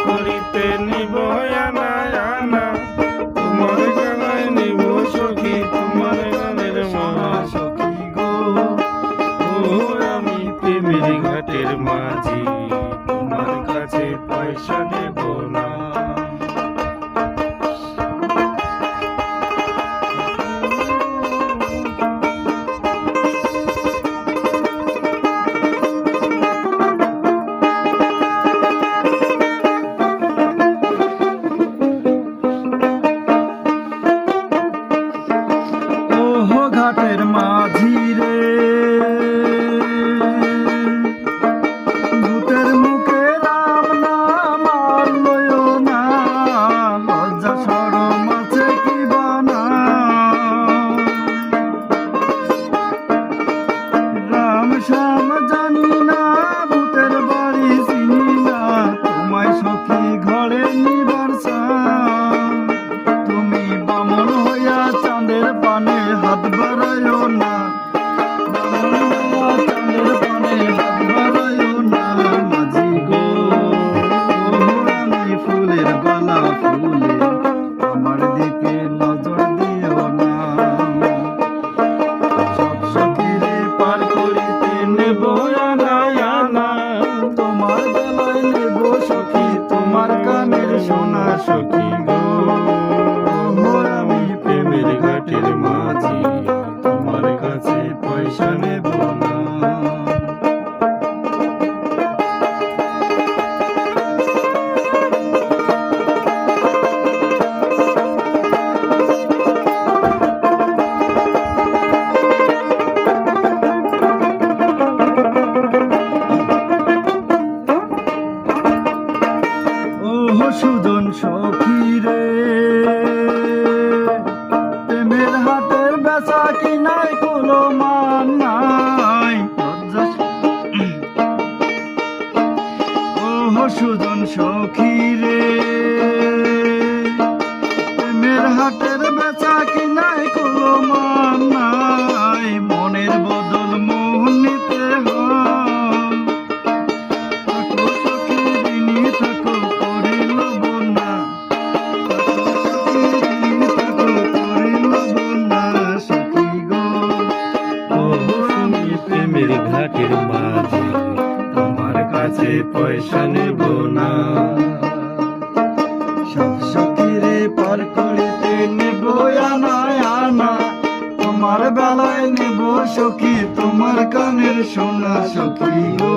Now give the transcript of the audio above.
করিতে নিব আনা আনা, তোমার গলায় নিব সখী তোমার গানের মালা সখী গো। ও আমি প্রেমের ঘাটের মাঝি, তোমার কাছে পয়সা নেব না। ঘাটের মাঝি রে, ভূতের মুখে রাম নাম আর লয়ো না, লজ্জা শরম আছে কি বানা। রাম শ্যাম জানি না, ভূতের বাড়ি চিনি না, তোমায় সখী ঘরে নিবার চাই। তুমি বামন হইয়া চাঁদের পানে হাত বাড়াইও না, চাঁদের পানে হাত বাড়াইও না মাঝি গো। আমি ফুলের বালা ফুলে, আমার দিকে নজর দিও না। সব সখীরে পার করিতে নেব আনা আনা, তোমার বেলায় নেব সখী তোমার কানের সোনা সখী গো। আমি প্রেমের ঘাটের মাঝি, তোমার কাছে পয়সা নেব না। ও সুজন সখী রে, প্রেমের হাটের বেচা কিনাই কোনো মান নাই। ও সুজন সখী রে, প্রেমের হাটের বেচা কিনাই কোনো মান নাই। মনের বদল মোহ নিতে হয়, থাকো সখী ঋণী থাকো করিল বন্যা, প্রেমের ঘাটের মাঝি, তোমার কাছে পয়সা নেব না। সব সখীরে পার করিতে নেব আনা আনা, তোমার বেলায় নেব সখী তোমার কানের সোনা সখী গো।